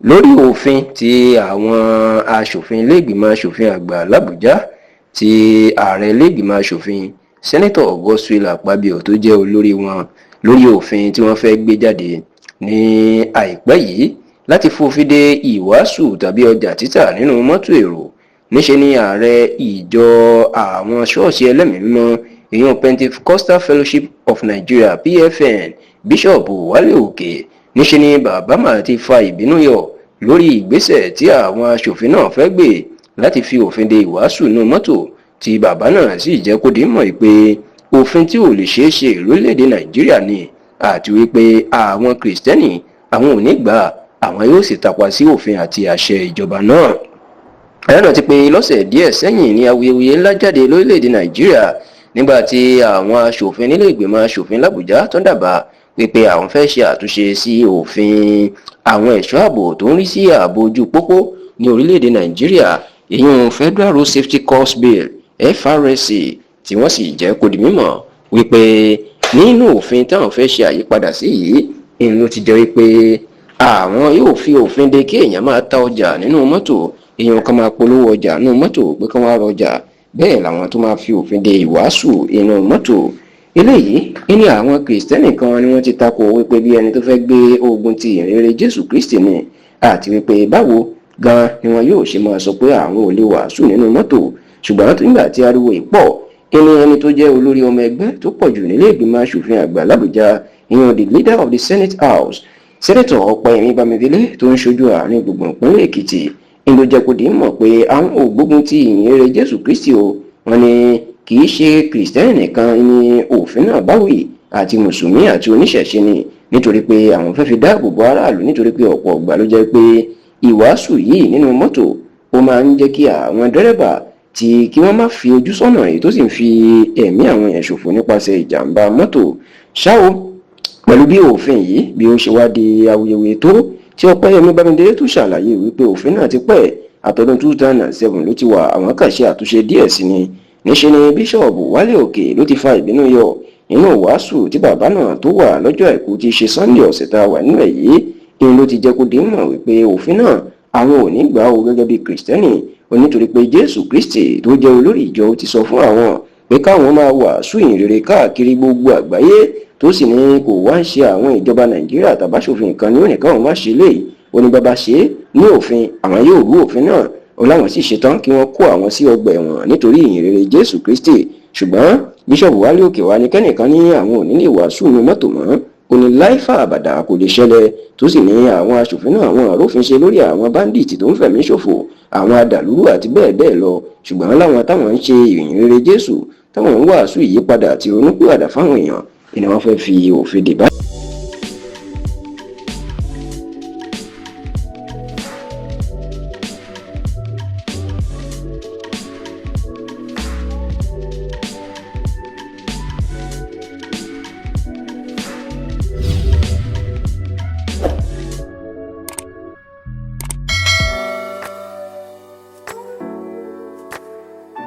lórí òfin tí àwọn aṣòfin ilé-ìgbìmọ̀ aṣòfin àgbà làbújá tí ààrẹ ilé-ìgbìmọ̀ aṣòfin sẹ́nẹ́tọ̀ Godswill Akpabio tó jẹ́ olórí wọn lórí òfin tí wọ́n fẹ́ gbé jáde ní àìpẹ́ yìí láti fòfin de ìwàásù tàbí ọjà títà nínú mọ́tò èrò. Níṣe ni ààrẹ ìjọ àwọn ṣọ́ọ̀ṣì ẹlẹ́mìí mímọ́ ìyẹn Pentecostal Fellowship of Nigeria PFN bíṣọ̀bù Wálé Òkè níṣe ni bàbá máa ti fa ìbínú yọ lórí ìgbésẹ̀ tí àwọn aṣòfin náà fẹ́ gbé láti fi òfin de ìwàásù inú mọ́tò tí bàbá náà sì jẹ́ kó di mọ̀ pé òfin tí ò lè ṣeé ṣe lórílẹ̀‐èdè Nàìjíríà ni àti wípé àwọn Kìrìsìtẹ́nì àwọn ò ní gbà àwọn yóò sì tàpá sí òfin àti àṣẹ ìjọba náà. ẹ̀rọ ti pé lọ́sẹ̀ díẹ̀ sẹ́yìn ní awuyewuye ńlá jáde lórílẹ̀‐èdè Nàìjíríà nígbà tí àwọn aṣòfin nílé ìgbìmọ̀ aṣòfin l'Àbújá tó ń dábàá wípé àwọn fẹ́ ṣe àtúnṣe sí òfin àwọn ẹ̀ṣọ́ ààbò tó ń rí sí ààbò ojú pópó ní orílẹ̀‐èdè Nàìjíríà ìyẹn Federal Road Safety Corps Bill FRSC tí wọ́n sì jẹ́ kó di mímọ̀ wípé nínú òfin táwọn fẹ́ ṣe àyípadà sí yìí ìlú ti jẹ́ wípé àwọn yóò fi òfin de kí èèyàn máa ta ọjà nínú mọ́tò èèyàn kan máa polówó ọjà nínú mọ́tò pé kí wọ́n á rọjà bẹ́ẹ̀ làwọn tó máa fi òfin de ìwàásù inú mọ́tò. eléyìí ní àwọn Kìrìsìtẹ́nì kan ni wọ́n ti tako wípé bí ẹni tó fẹ́ gbé ogun ti ìrere Jésù Kristi ni àti wípé báwo gan ni wọn yóò ṣe máa sọ pé àwọn ò lè wàásù nínú mọ́tò ṣùgbọ́n nígbà tí ariwo ìpọ̀ ẹni tó jẹ́ olórí ọmọ ẹgbẹ́ tó pọ̀ jù nílé ìgbìmọ̀ aṣòfin àgbà l'Àbújá ìyẹn the leader of the Senate House Sẹ́nẹ́tọ̀ Ọpẹ́yẹmí Bámidélé tó ń ṣojú àárín gbùngbùn ìpínlẹ̀ Èkìtì ló jẹ́ kó di mọ̀ pé àwọn ò gbógun ti ìyìnrere Jésù Kristi o wọ́n ní kì í ṣe Kìrìsìtẹ́nì nìkan ní òfin náà báwí àti mùsùlùmí àti oníṣẹ̀ṣe ni nítorí pé àwọn fẹ́ fi dáàbò bo aráàlú nítorí pé ọ̀pọ̀ ọ̀gbà ló jẹ́ pé ìwàásù yìí nínú mọ́tò ó máa ń jẹ́ kí àwọn dẹ́rẹ́bà tí kí wọ́n má fi ojú sọ́nà èyí tó sì ń fi ẹ̀mí àwọn èèyàn ṣòfò nípasẹ̀ ìjàmbá mọ́tò ṣáò pẹ̀lú bí òfin yìí bí ó ṣe wá di awuyewuye tó tí Ọpẹ́yẹmí Bámidélé tún ṣàlàyé wípé òfin náà ti pẹ́ àtọdún 2007 ló ti wà àwọn kàn ṣe àtúnṣe díẹ̀ sí ni níṣe ni bíṣọ̀bù Wálé Òkè ló ti fa ìbínú yọ nínú wàásù tí bàbá náà tó wà lọ́jọ́ àìkú ti ṣe Sunday ọ̀sẹ̀ tá a wà nínú ẹ̀ yìí ìyẹn ló ti jẹ́ kó di mọ̀ wípé òfin náà àwọn ò ní gbà ó gẹ́gẹ́ bí Kìrìsìtẹ́nì onítorí pé Jésù Kristi tó jẹ́ olórí ìjọ ti sọ fún àwọn pé káwọn máa wàásù ìyìnrere káàkiri gbogbo àgbáyé tó sì ní kò wá ń ṣe àwọn ìjọba Nàìjíríà tàbáṣòfin kan ní òní káwọn má ṣe léyìí ó ní bàbá ṣe ní òfin àwọn yóò rú òfin náà ó láwọn sì ṣetán kí wọ́n kó àwọn sí ọgbà ẹ̀wọ̀n nítorí ìyìnrere Jésù Kristi ṣùgbọ́n bíṣọ̀bù Wálé Òkè wá ní kẹ́nìkan ní àwọn ò ní lè wàásù ní mọ́tò mọ́ ó ní láìfà àbàdà kò lè ṣẹlẹ̀ tó sì ní àwọn aṣòfin náà àwọn àrófin ṣe lórí àwọn báńdíìtì tó ń fẹ̀mí ṣòfò àwọn adàlúrú àti bẹ́ẹ̀ bẹ́ẹ̀ lọ ṣùgbọ́n láwọn táwọn ń ṣe ìyìnrere Jésù táwọn ń wàásù ìyípadà àti ronúpìwàdà fáwọn èèyàn ni wọ́n fẹ́ fi òfin dè báyìí.